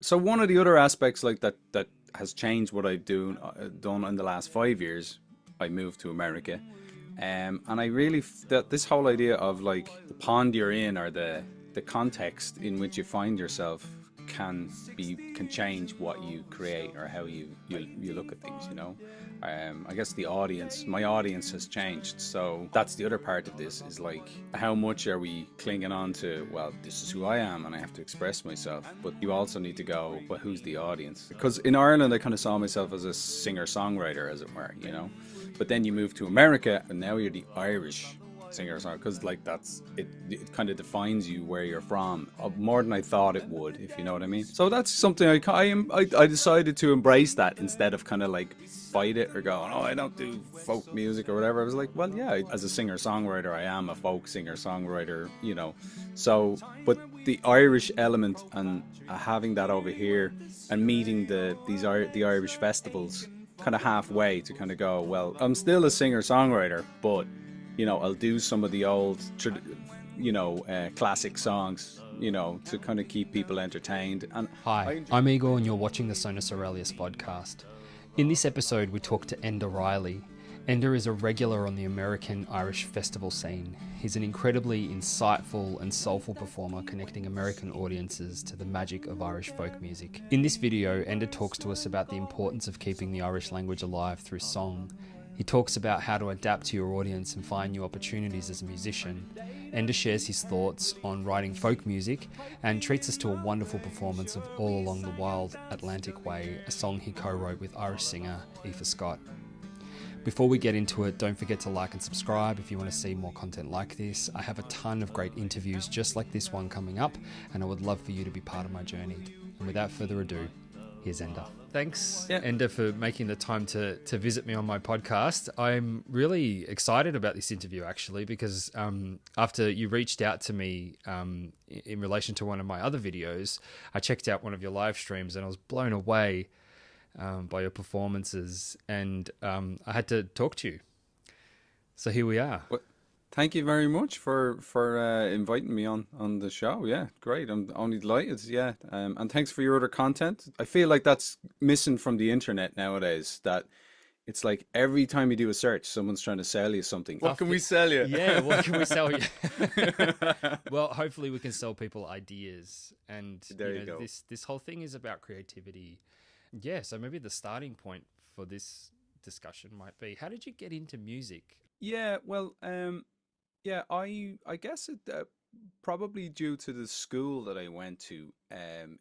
So one of the other aspects like that has changed what I do done in the last 5 years. I moved to America, and I really that this whole idea of like the pond you're in or the context in which you find yourself can change what you create or how you look at things. I guess my audience has changed. So that's the other part of this is like how much are we clinging on to, well, this is who I am and I have to express myself. But you also need to go, well, who's the audience? Because in Ireland, I kind of saw myself as a singer songwriter, as it were. But then you move to America and now you're the Irish singer songwriter because like that's it kind of defines you where you're from more than I thought it would, if you know what I mean. So that's something I decided to embrace that instead of kind of like fight it or going, oh, I don't do folk music or whatever. I was like, well, yeah, as a singer songwriter I am a folk singer songwriter. So but the Irish element and having that over here and meeting the Irish festivals kind of halfway to kind of go, well, I'm still a singer songwriter, but I'll do some of the old, classic songs, to kind of keep people entertained. And I Hi, enjoy. I'm Igor, and you're watching the Sonus Aurelius podcast. In this episode, we talk to Enda Reilly. Enda is a regular on the American Irish festival scene. He's an incredibly insightful and soulful performer connecting American audiences to the magic of Irish folk music. In this video, Enda talks to us about the importance of keeping the Irish language alive through song. He talks about how to adapt to your audience and find new opportunities as a musician. Enda shares his thoughts on writing folk music and treats us to a wonderful performance of All Along the Wild Atlantic Way, a song he co-wrote with Irish singer Aoife Scott. Before we get into it, don't forget to like and subscribe if you want to see more content like this. I have a ton of great interviews just like this one coming up, and I would love for you to be part of my journey. And without further ado, here's Enda. Thanks, Yeah. Enda, for making the time to visit me on my podcast. I'm really excited about this interview, actually, because after you reached out to me in relation to one of my other videos, I checked out one of your live streams and I was blown away by your performances, and I had to talk to you. So here we are. Well, thank you very much for inviting me on the show. Yeah, great. I'm only delighted. Yeah, and thanks for your other content. I feel like that's missing from the internet nowadays. That it's like every time you do a search, someone's trying to sell you something. What can we sell you? Yeah, what can we sell you? Well, hopefully we can sell people ideas, and There you go. this whole thing is about creativity. Yeah, so maybe the starting point for this discussion might be, how did you get into music? Yeah, well, yeah, I guess it probably due to the school that I went to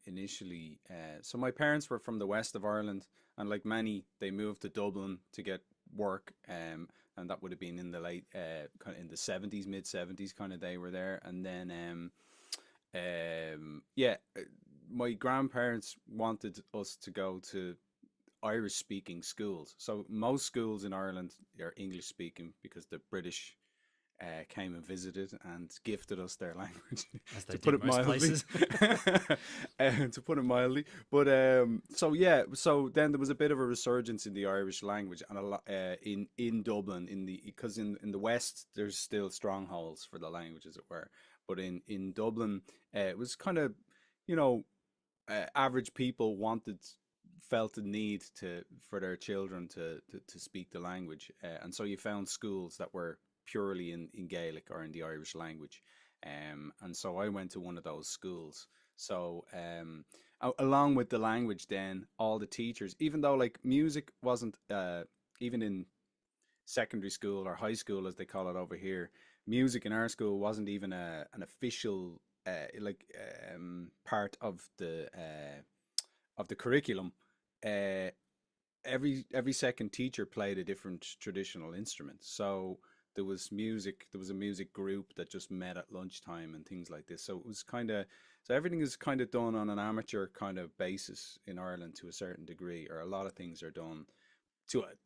initially. So my parents were from the west of Ireland, and like many, they moved to Dublin to get work, and that would have been in the late kind of in the 70s, mid 70s, kind of they were there, and then yeah, my grandparents wanted us to go to Irish speaking schools. So most schools in Ireland are English speaking because the British came and visited and gifted us their language, As they to put did it most mildly. places. To put it mildly, but so yeah, so then there was a bit of a resurgence in the Irish language, and a lot in Dublin, because in the West there's still strongholds for the language, as it were, but in Dublin, it was kind of, you know, average people felt the need for their children to speak the language, and so you found schools that were purely in Gaelic or in the Irish language, and so I went to one of those schools. So along with the language, then all the teachers, even though like music wasn't even in secondary school or high school as they call it over here, music in our school wasn't even an official like part of the curriculum. Uh, every second teacher played a different traditional instrument. So there was a music group that just met at lunchtime and things like this. So it was kind of, so everything is kind of done on an amateur kind of basis in Ireland to a certain degree, or a lot of things are done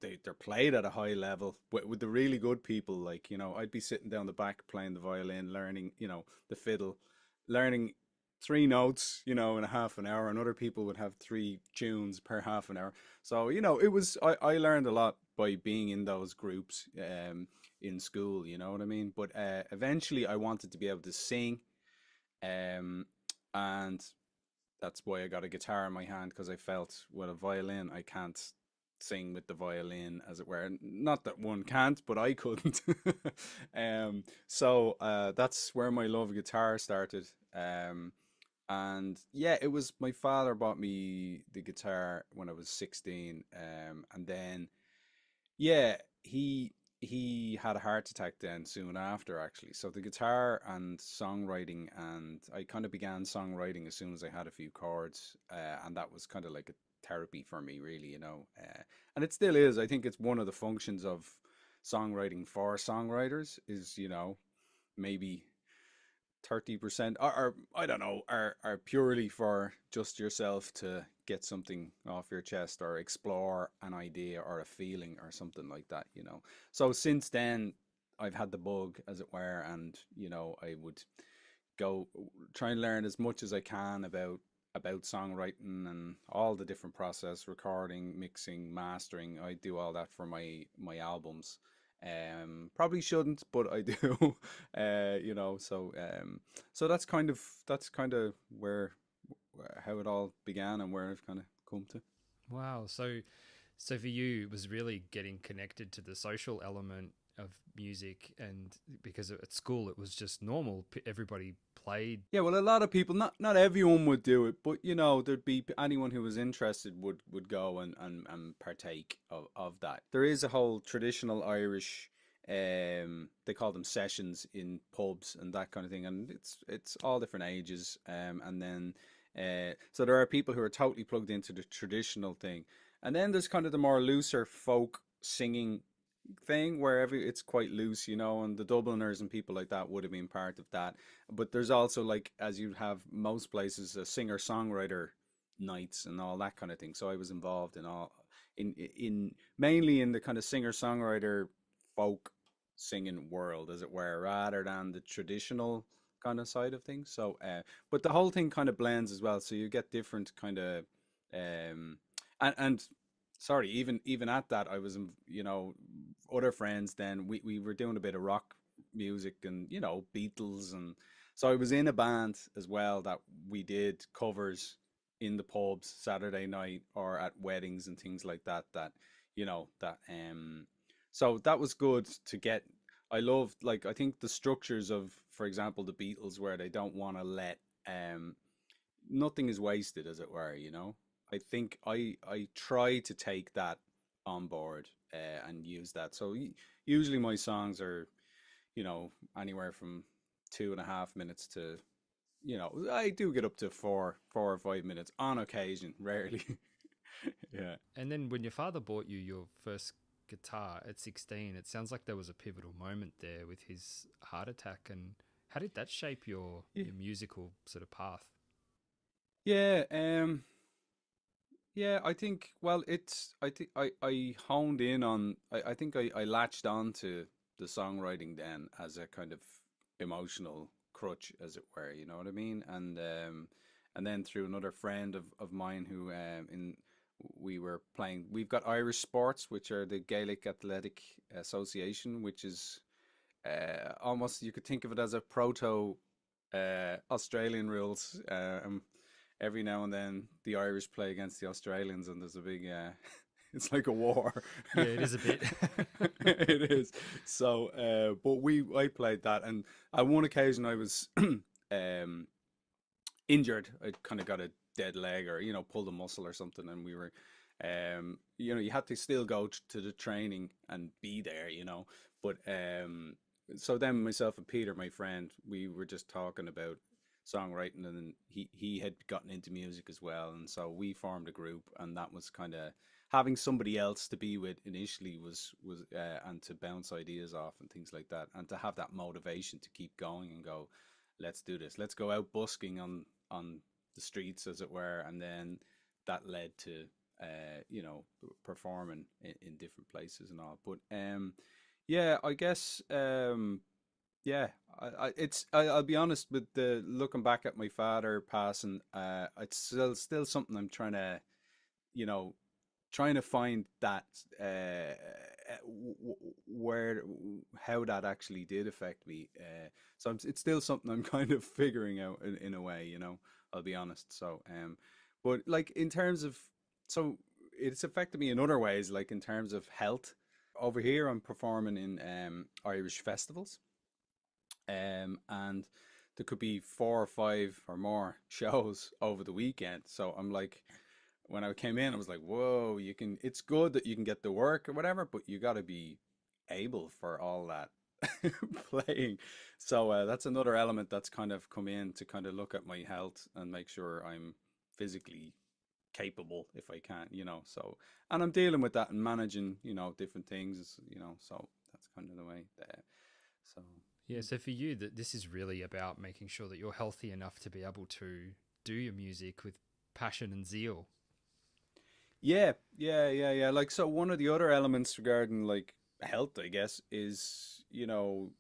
they're played at a high level with the really good people. Like, I'd be sitting down the back playing the violin, learning, the fiddle, learning three notes, in a half an hour, and other people would have three tunes per half an hour. So, it was, I learned a lot by being in those groups in school, you know what I mean? But eventually I wanted to be able to sing, um, and that's why I got a guitar in my hand, because I felt with a violin I can't sing with the violin, as it were. Not that one can't, but I couldn't. So that's where my love of guitar started. And yeah, it was my father bought me the guitar when I was 16. And then yeah, he had a heart attack then soon after, actually. So the guitar and songwriting, and I kind of began songwriting as soon as I had a few chords, and that was kind of like a therapy for me, really, and it still is. I think it's one of the functions of songwriting for songwriters is, maybe 30% or I don't know are purely for just yourself to get something off your chest or explore an idea or a feeling or something like that, so since then I've had the bug, as it were, and I would go try and learn as much as I can about songwriting and all the different process, recording, mixing, mastering. I do all that for my albums. Probably shouldn't, but I do. So that's kind of where how it all began and where I've kind of come to. Wow. So for you, it was really getting connected to the social element of music, and because at school it was just normal. Everybody played. Yeah, well, a lot of people, not everyone would do it, but there'd be anyone who was interested would go and partake of that. There is a whole traditional Irish, they call them sessions in pubs and that kind of thing, and it's all different ages, and then so there are people who are totally plugged into the traditional thing, and then there's kind of the more looser folk singing thing where it's quite loose, and the Dubliners and people like that would have been part of that. But there's also, like, as you have most places, a singer-songwriter nights and all that kind of thing. So I was involved in all in mainly in the kind of singer-songwriter folk singing world, as it were, rather than the traditional kind of side of things. So but the whole thing kind of blends as well. So you get different kind of um and sorry, even at that, I was, other friends then, we were doing a bit of rock music and, Beatles. And so I was in a band as well that we did covers in the pubs Saturday night or at weddings and things like that, so that was good to get. I loved, like, I think the structures of, for example, the Beatles, where they don't want to let nothing is wasted, as it were. I think I try to take that on board, and use that. So usually my songs are, anywhere from 2.5 minutes to, I do get up to 4 or 5 minutes on occasion, rarely. Yeah. And then when your father bought you your first guitar at 16, it sounds like there was a pivotal moment there with his heart attack. And how did that shape your musical sort of path? Yeah, yeah, I think, well, I think I honed in on, I think I latched on to the songwriting then as a kind of emotional crutch, as it were, you know what I mean? And then through another friend of mine who, we were playing, we've got Irish sports, which are the Gaelic Athletic Association, which is almost, you could think of it as a proto Australian rules. Every now and then the Irish play against the Australians, and there's a big it's like a war. Yeah, it is a bit. It is. So but I played that, and on one occasion I was um injured. I kind of got a dead leg, or pulled a muscle or something, and we were you had to still go to the training and be there, but so then myself and Peter, my friend, we were just talking about songwriting, and then he had gotten into music as well, and so we formed a group, and that was kind of having somebody else to be with initially was and to bounce ideas off and things like that, and to have that motivation to keep going and go, let's do this, let's go out busking on the streets, as it were. And then that led to performing in different places and all. But yeah, I guess yeah, I'll be honest, with the looking back at my father passing, it's still something I'm trying to, you know trying to find that where how that actually did affect me. So it's still something I'm kind of figuring out in a way. I'll be honest. So but like in terms of, so it's affected me in other ways, like in terms of health. Over here, I'm performing in Irish festivals, and there could be four or five or more shows over the weekend. So I'm like, when I came in, I was like, whoa, you can, it's good that you can get the work or whatever, but you got to be able for all that playing. So that's another element that's kind of come in to kind of look at my health and make sure I'm physically capable if I can, you know. So, and I'm dealing with that and managing, you know, different things, you know. So that's kind of the way there. So. Yeah, so for you, that this is really about making sure that you're healthy enough to be able to do your music with passion and zeal. Yeah. Like, so one of the other elements regarding like health, I guess, is, you know,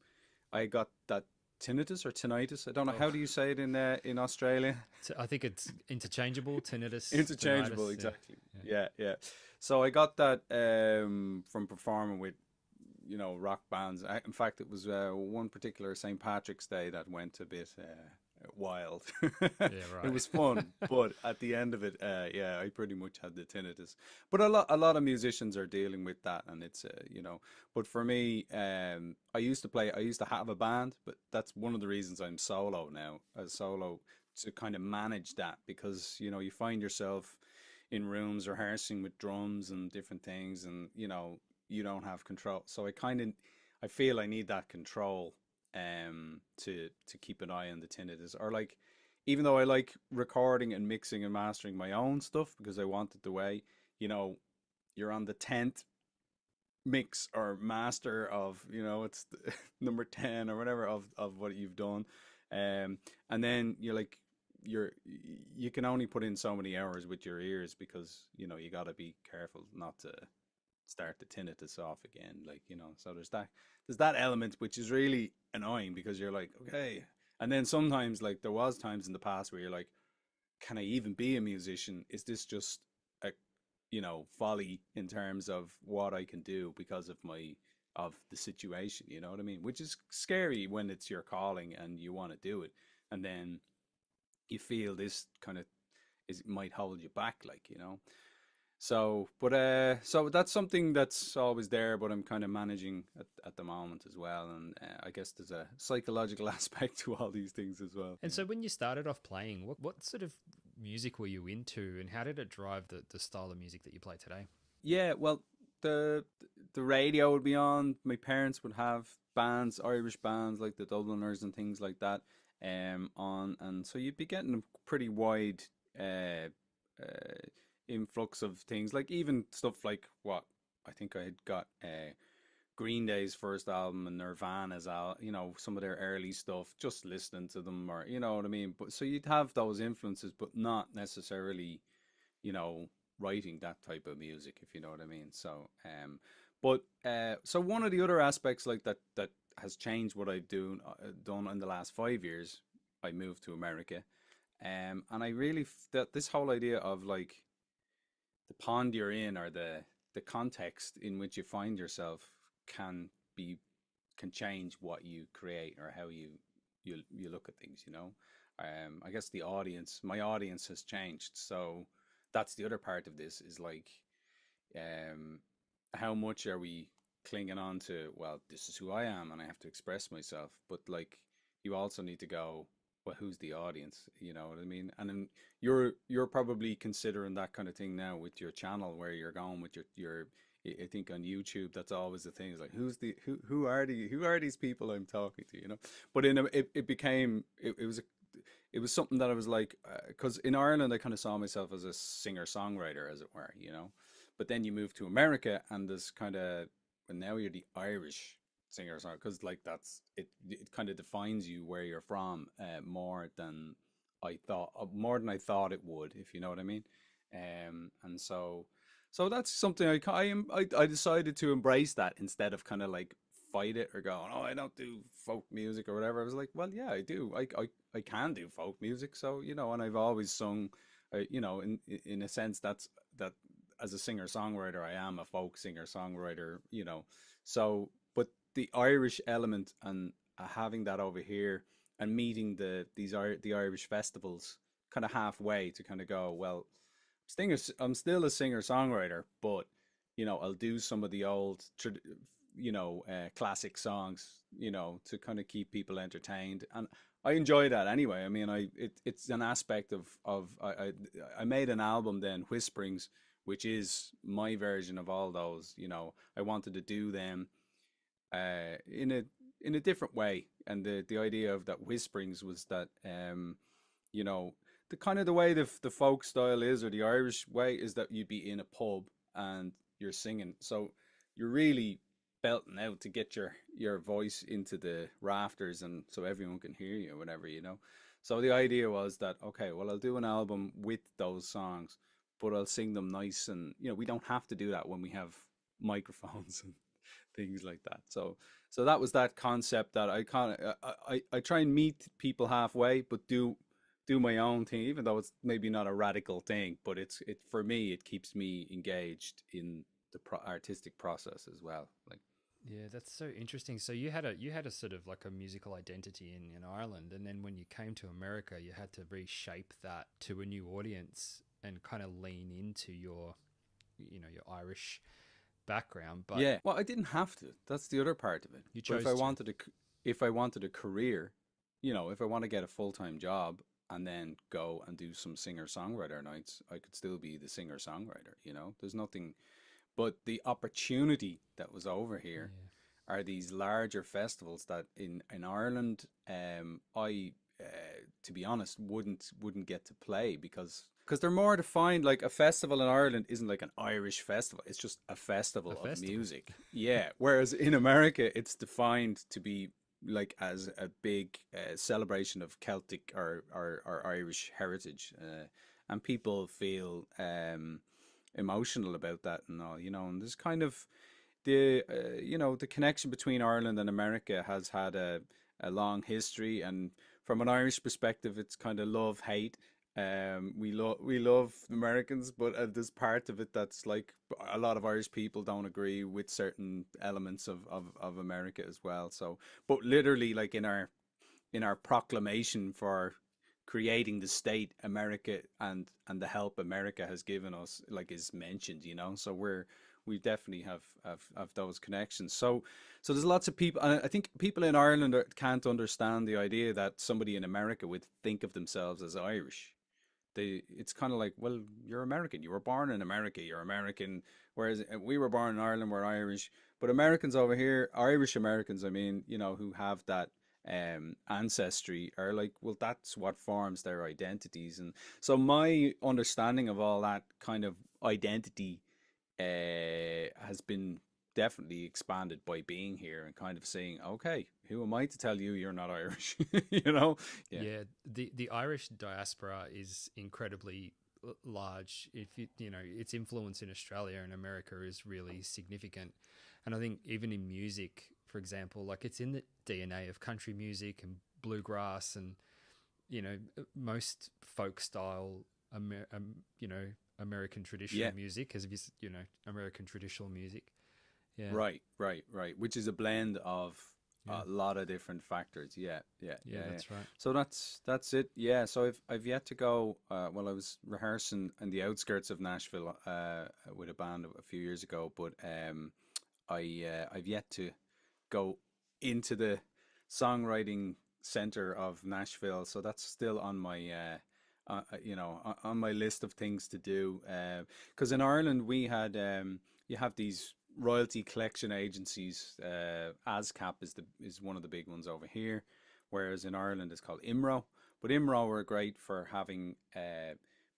I got that tinnitus or tinnitus. I don't know, Oh, how do you say it in Australia? I think it's interchangeable, tinnitus, Interchangeable, tinnitus. Yeah, exactly. yeah. Yeah. So I got that from performing with, you know, rock bands. In fact, it was one particular St. Patrick's Day that went a bit wild. Yeah, It right. was fun, but at the end of it, yeah, I pretty much had the tinnitus. But a lot of musicians are dealing with that, and it's you know. But for me, I used to have a band, but that's one of the reasons I'm solo now, as solo, to kind of manage that, because you know you find yourself in rooms rehearsing with drums and different things, and you know you don't have control. So I feel I need that control to keep an eye on the tinnitus. Or like, even though I like recording and mixing and mastering my own stuff because I want it the way, you know, you're on the 10th mix or master of, you know, it's the, number 10 or whatever of what you've done. And then you're like, you can only put in so many hours with your ears, because you know you got to be careful not to start the tinnitus off again, like, you know. So there's that element which is really annoying, because you're like, okay. And then sometimes, like, there was times in the past where you're like, can I even be a musician? Is this just a, you know, folly in terms of what I can do because of the situation, you know what I mean? Which is scary when it's your calling and you want to do it, and then you feel this kind of is might hold you back, like, you know. So, but so that's something that's always there, but I'm kind of managing at the moment as well. And I guess there's a psychological aspect to all these things as well. And so when you started off playing, what sort of music were you into, and how did it drive the style of music that you play today? Yeah, well, the the radio would be on. My parents would have bands, Irish bands like the Dubliners and things like that, on, and so you'd be getting a pretty wide uh, uh, influx of things, like even stuff like what I think I had got Green Day's first album and Nirvana's you know, some of their early stuff, just listening to them, or you know what I mean. But so you'd have those influences, but not necessarily, you know, writing that type of music, if you know what I mean. So, but so one of the other aspects like that has changed what I've done in the last 5 years. I moved to America, and I really that this whole idea of like the pond you're in, or the context in which you find yourself, can be can change what you create, or how you look at things, you know. I guess my audience has changed. So that's the other part of this, is like, um, how much are we clinging on to, well, this is who I am and I have to express myself. But like, you also need to go, well, who's the audience? You know what I mean? And then you're probably considering that kind of thing now with your channel, where you're going with your I think on YouTube, that's always the thing. Is like, who are these people I'm talking to? You know. But it became it was something that I was like, because in Ireland I kind of saw myself as a singer songwriter, as it were, you know. But then you move to America, and there's kind of, and now you're the Irish singer songwriter, because like that's it. It kind of defines you where you're from, more than I thought it would, if you know what I mean. And so that's something I decided to embrace that, instead of kind of like fight it or going, oh, I don't do folk music or whatever. I was like, well, yeah, I do. I can do folk music. So, you know, and I've always sung, you know, in a sense, that as a singer songwriter, I am a folk singer songwriter, you know. So, but the Irish element, and having that over here, and meeting the Irish festivals kind of halfway to kind of go, well, I'm still a singer-songwriter, but I'll do some of the old, classic songs, to kind of keep people entertained, and I enjoy that anyway. I mean, it's an aspect of I made an album then, Whisperings, which is my version of all those. I wanted to do them in a different way, and the idea of that Whisperings was that you know, the kind of the way the folk style is, or the Irish way, is that you'd be in a pub and you're singing. So you're really belting out to get your voice into the rafters, and so everyone can hear you, whatever. So the idea was that, okay, well, I'll do an album with those songs, but I'll sing them nice, and we don't have to do that when we have microphones and things like that. So that was that concept, that I kind of I try and meet people halfway, but do my own thing, even though it's maybe not a radical thing, but it for me, it keeps me engaged in the artistic process as well. Like, Yeah, that's so interesting. So you had a sort of like a musical identity in Ireland, and then when you came to America, you had to reshape that to a new audience and kind of lean into your Irish background. But yeah, well, I didn't have to. That's the other part of it. you But chose to. if I wanted a career, if I want to get a full-time job and then go and do some singer-songwriter nights, I could still be the singer-songwriter. There's nothing, but the opportunity that was over here Yeah. are these larger festivals that in Ireland, I to be honest, wouldn't get to play, because they're more defined. Like, a festival in Ireland isn't like an Irish festival; it's just a A festival of festival. music. Yeah. Whereas in America, it's defined to be like as a big celebration of Celtic or Irish heritage, and people feel emotional about that and all. And there's kind of the connection between Ireland and America has had a long history, and from an Irish perspective, it's kind of love hate. We love Americans, but there's part of it that's like, a lot of Irish people don't agree with certain elements of America as well. So, but literally, like, in our proclamation for creating the state America, and the help America has given us, like, is mentioned. So we definitely have those connections. So there's lots of people, and I think people in Ireland can't understand the idea that somebody in America would think of themselves as Irish. It's kind of like, well, you're American. You were born in America. You're American. Whereas we were born in Ireland. We're Irish. But Americans over here, Irish Americans, I mean, who have that ancestry, are like, well, that's what forms their identities. And so my understanding of all that kind of identity has been definitely expanded by being here, and kind of saying, okay, who am I to tell you you're not Irish? You know? Yeah. Yeah, the Irish diaspora is incredibly large. If its influence in Australia and America is really significant, and I think even in music, for example, like it's in the DNA of country music and bluegrass, and most folk style, American traditional Yeah. music, as if American traditional music. Yeah, Right. Which is a blend of yeah, a lot of different factors. Yeah, yeah, yeah. yeah, yeah. That's right. So that's it. Yeah. So I've yet to go. Well, I was rehearsing in the outskirts of Nashville with a band a few years ago, but I've yet to go into the songwriting center of Nashville. So that's still on my on my list of things to do. Because in Ireland we had you have these royalty collection agencies. ASCAP is one of the big ones over here, whereas in Ireland it's called IMRO. But IMRO were great for having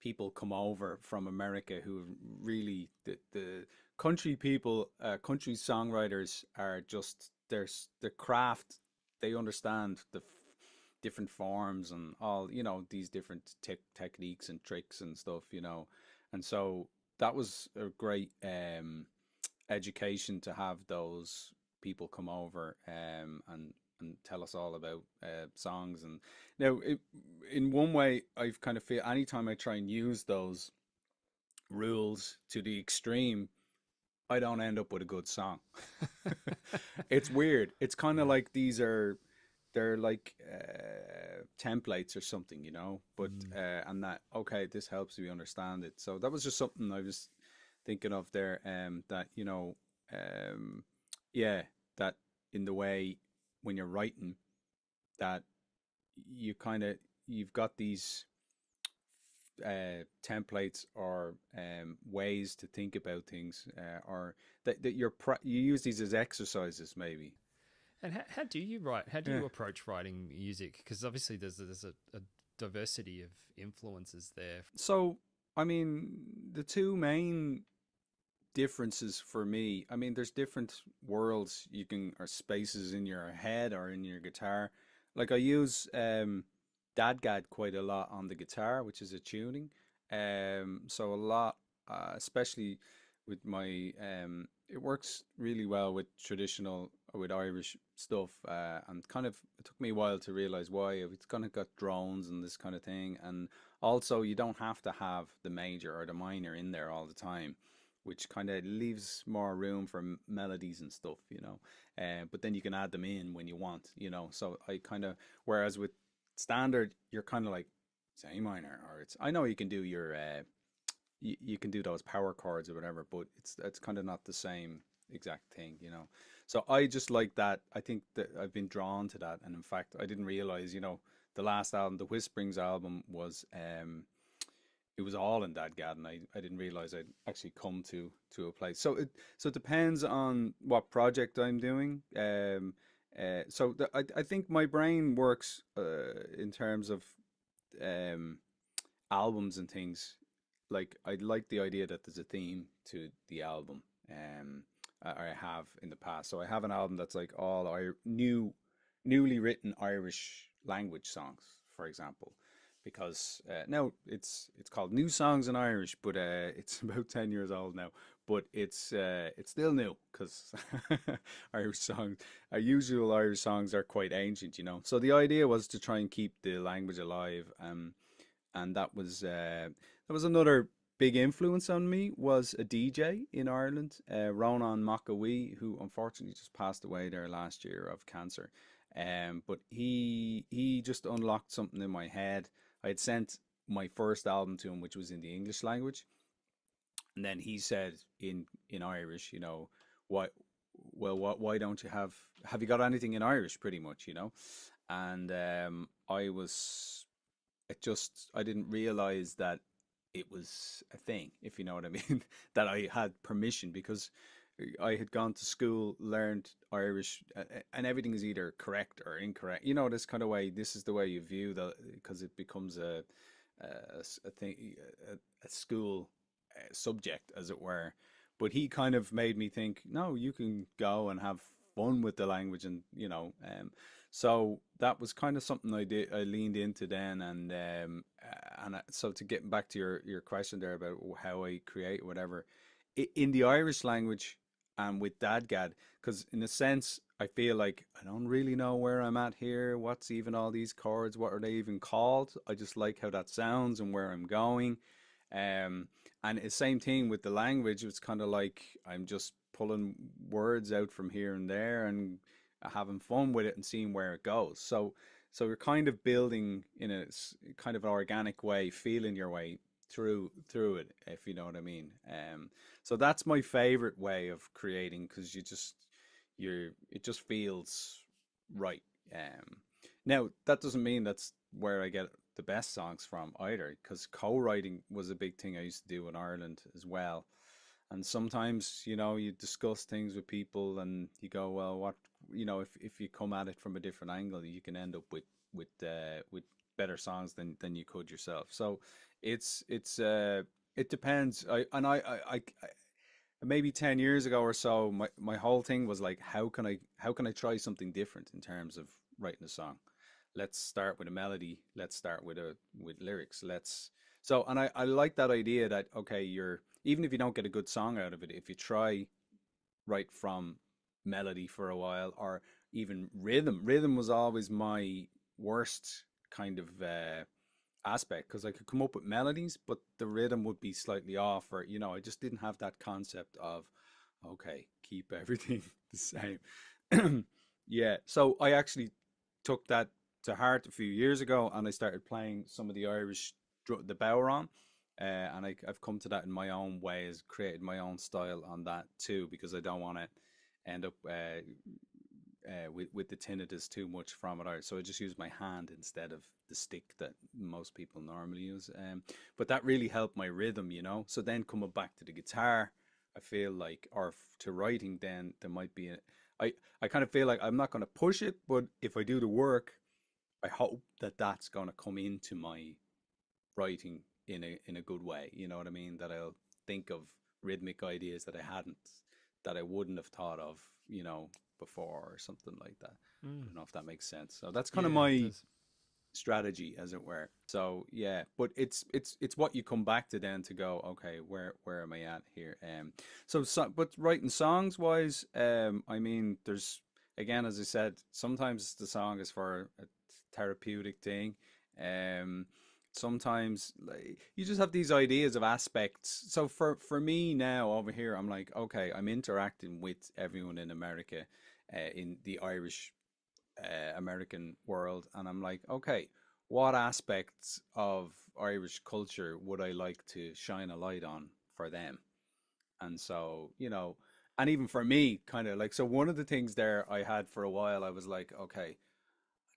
people come over from America who really, the country people, country songwriters are just, there's the craft. They understand the different forms and all, these different techniques and tricks and stuff. And so that was a great education to have those people come over, and tell us all about songs. And now, in one way, I've kind of feel anytime I try and use those rules to the extreme, I don't end up with a good song. It's weird. It's kind of Yeah. like these are they're like templates or something, but Mm. and that okay, this helps me understand it. So that was just something I was thinking of there, that um, yeah, that in the way when you're writing, that you kind of you've got these templates or ways to think about things, or that you use these as exercises maybe. And how do you write? How do Yeah. you approach writing music? Because obviously there's a diversity of influences there. So, I mean, the two main differences for me, I mean, there's different worlds you can, or spaces in your head or in your guitar. Like I use dadgad quite a lot on the guitar, which is a tuning. So a lot, especially with my, it works really well with traditional, with Irish stuff. And kind of, it took me a while to realize why. It's kind of got drones and this kind of thing. And also, you don't have to have the major or the minor in there all the time, which kind of leaves more room for melodies and stuff, but then you can add them in when you want. So I kind of, whereas with standard, you're kind of like, it's A minor, or it's, I know you can do your, you can do those power chords or whatever, but it's kind of not the same exact thing. So I just like that. I think that I've been drawn to that. And in fact, I didn't realize, the last album, the Whisperings album, was it was all in that garden. I didn't realize I'd actually come to a place. So it depends on what project I'm doing. I think my brain works in terms of um, albums and things. Like I like the idea that there's a theme to the album. I have in the past. So I have an album that's like all newly written Irish language songs, for example, because now it's called New Songs in Irish, but it's about 10 years old now. But it's still new because Irish songs, our usual Irish songs are quite ancient. So the idea was to try and keep the language alive, and that was another big influence on me, was a DJ in Ireland, Ronan McAwee, who unfortunately just passed away there last year of cancer. But he just unlocked something in my head. I had sent my first album to him, which was in the English language, and then he said in Irish, why, well, why don't you have you got anything in Irish, pretty much. And I didn't realize that it was a thing, if you know what I mean, that I had permission, because I had gone to school, learned Irish, and everything is either correct or incorrect. This kind of way, this is the way you view that, because it becomes a thing, a school subject, as it were. But he kind of made me think, no, you can go and have fun with the language, and so that was kind of something I did. I leaned into then, so to get back to your question there about how I create whatever, in the Irish language and with Dadgad, because in a sense I feel like I don't really know where I'm at here. What's even all these chords? What are they even called? I just like how that sounds and where I'm going. Um, and the same thing with the language. It's kind of like I'm just pulling words out from here and there and having fun with it and seeing where it goes. So you're kind of building in a kind of an organic way, feeling your way through it, if you know what I mean. So that's my favorite way of creating, because it just feels right. Um, Now that doesn't mean that's where I get the best songs from either, because co-writing was a big thing I used to do in Ireland as well. And sometimes, you discuss things with people and you go, well, if you come at it from a different angle, you can end up with better songs than you could yourself. So it depends. Maybe 10 years ago or so, my whole thing was like, how can I try something different in terms of writing a song? Let's start with a melody. Let's start with lyrics. And I like that idea that, okay, even if you don't get a good song out of it, if you try right from melody for a while, or even rhythm was always my worst kind of aspect, because I could come up with melodies, but the rhythm would be slightly off, or I just didn't have that concept of, okay, keep everything the same. Yeah, so I actually took that to heart a few years ago, and I started playing some of the Irish the bodhrán, and I've come to that in my own ways, created my own style on that too, because I don't want to end up with the tinnitus too much from it. So I just use my hand instead of the stick that most people normally use. But that really helped my rhythm, you know. So then coming back to the guitar, I feel like, or to writing, then there might be I kind of feel like I'm not going to push it, but if I do the work, I hope that that's going to come into my writing in a good way. You know what I mean? That I'll think of rhythmic ideas that I hadn't, that I wouldn't have thought of, you know, before, or something like that. I don't know if that makes sense. So that's kind of Yeah, it my does. strategy, as it were. So yeah, but it's what you come back to then to go, okay, where am I at here? But writing songs wise, I mean, there's, again, as I said, sometimes the song is for a therapeutic thing. Um, Sometimes, like, you just have these ideas of aspects. So for me now over here, I'm like, okay, I'm interacting with everyone in America, in the Irish American world, and I'm like, okay, what aspects of Irish culture would I like to shine a light on for them? And so, you know, and even for me, kind of like, so one of the things there I had for a while, I was like, okay,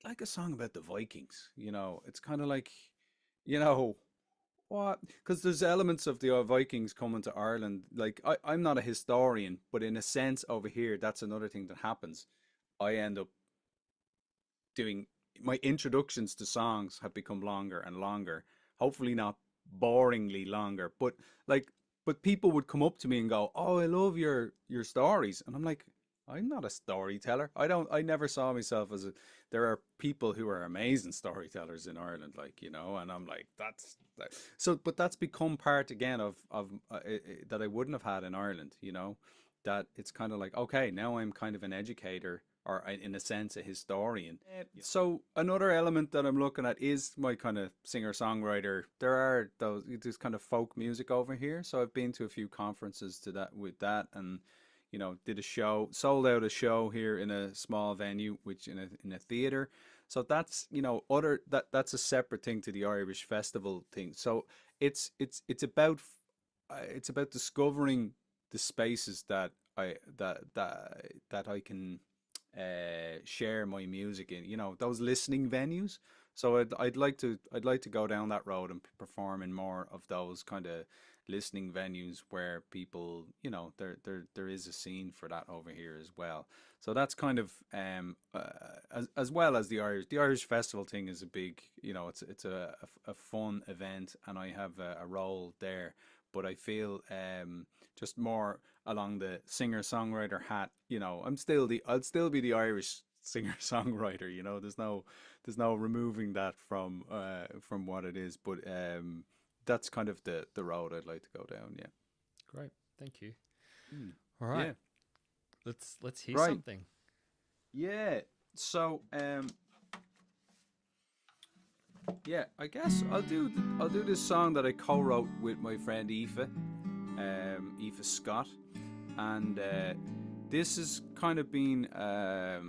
I'd like a song about the Vikings. You know, it's kind of like, you know, what? Because there's elements of the Vikings coming to Ireland. Like, I'm not a historian, but in a sense over here, that's another thing that happens. I end up doing, my introductions to songs have become longer and longer. Hopefully not boringly longer, but like, but people would come up to me and go, "Oh, I love your stories," and I'm like, I'm not a storyteller. I never saw myself as a. There are people who are amazing storytellers in Ireland, like, you know, and I'm like, that's that. So, but that's become part again of that I wouldn't have had in Ireland, you know, that it's kind of like, okay, now I'm kind of an educator, or in a sense a historian. So another element that I'm looking at is my kind of singer-songwriter. There's kind of folk music over here, so I've been to a few conferences to that with that, and you know, did a show, sold out a show here in a small venue, which in a theater. So that's, you know, that's a separate thing to the Irish festival thing. So it's about discovering the spaces that I can share my music in. You know, those listening venues. So I'd like to go down that road and perform in more of those kind of listening venues where people, you know, there is a scene for that over here as well. So that's kind of as well as the Irish festival thing is a big, you know, it's a fun event, and I have a role there. But I feel just more along the singer songwriter hat. You know, I'll still be the Irish singer songwriter. You know, there's no removing that from what it is. But that's kind of the road I'd like to go down. Yeah. Great, thank you. Mm. All right, Yeah. let's hear Right. something. Yeah. So yeah, I guess I'll do this song that I co-wrote with my friend Aoife, Aoife Scott, and this has kind of been a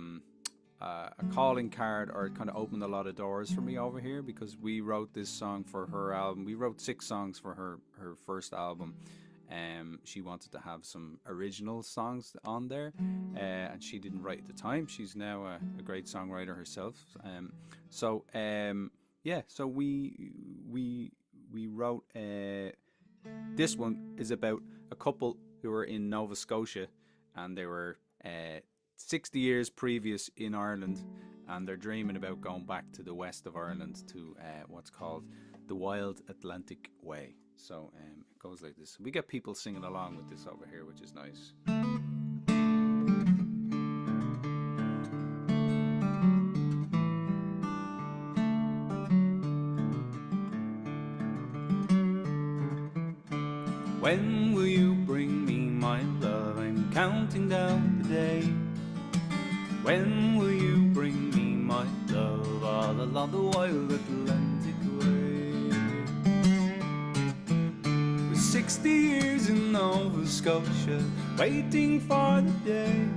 calling card, or it kind of opened a lot of doors for me over here, because we wrote this song for her album. We wrote 6 songs for her first album. She wanted to have some original songs on there, and she didn't write at the time. She's now a great songwriter herself. Yeah, so we wrote. This one is about a couple who were in Nova Scotia, and they were 60 years previous in Ireland, and they're dreaming about going back to the west of Ireland to what's called the Wild Atlantic Way. So it goes like this. We get people singing along with this over here, which is nice. When will you bring me my love? I'm counting down the day. When will you bring me my love all along the wild Atlantic way? We're 60 years in Nova Scotia, waiting for the day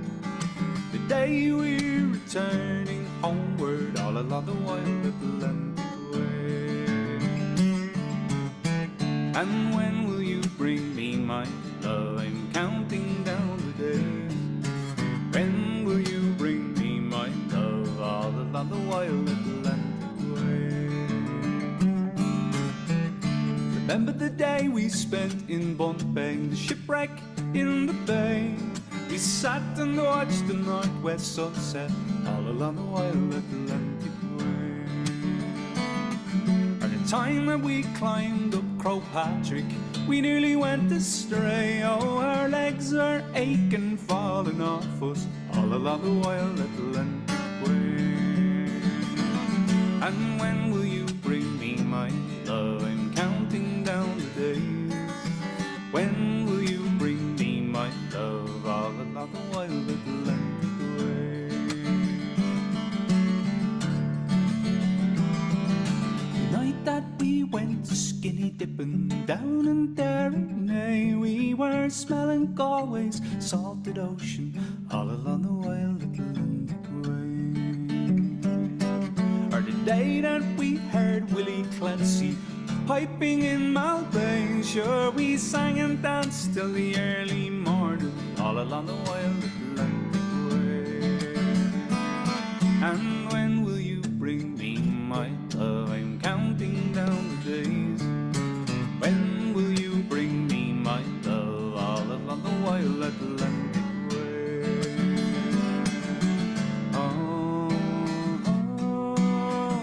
The day we're returning homeward, all along the wild Atlantic way. And when will you bring me my love? I'm counting down the days. When will you bring me my love? All along the wild Atlantic way. Remember the day we spent in Bombay, the shipwreck in the bay. We sat and watched the northwest sunset all along the wild Atlantic way. Or the time that we climbed up Crowpatrick, we nearly went astray. Oh, our legs are aching, falling off us all along the wild Atlantic way. And when will you bring me my love? I'm counting down the days. When will you bring me my love? All along the wild Atlantic way. The night that we went skinny dipping down in Derry, we were smelling Galway's salted ocean all along the wild Atlantic way. Or the day that we heard Willie Clancy piping in Malbay, sure we sang and danced till the early morning all along the wild Atlantic way. And when will you bring me my love? I'm counting down the days. When will you bring me my love? All along the wild Atlantic way. Oh, oh, oh, oh.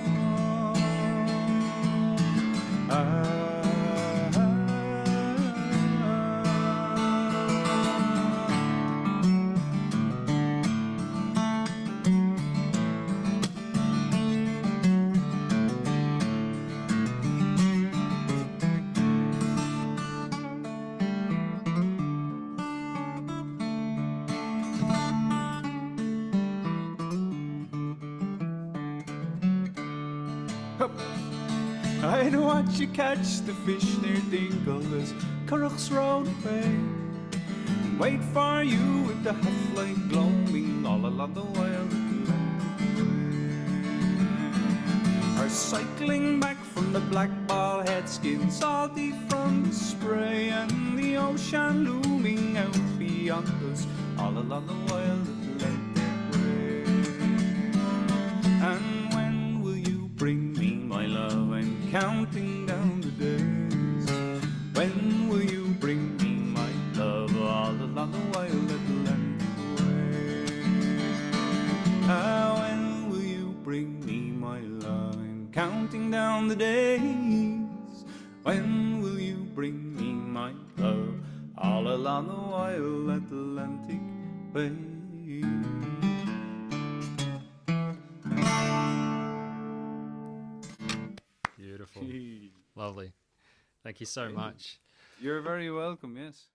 I'd watch you catch the fish near Dingle's Currach's Road away, and wait for you with the half-light glowing all along the wild Atlantic way. Or cycling back from the Black Ball Head, skin salty from the spray, and the ocean looming out beyond us all along the wild Atlantic way. And when will you bring me my love? I'm counting down the days. When will you bring me my love? All along the wild Atlantic way. Ah, when will you bring me my love? I'm counting down the days. When will you bring me my love? All along the wild Atlantic way. Beautiful. Lovely. Thank you so much. You're very welcome, yes.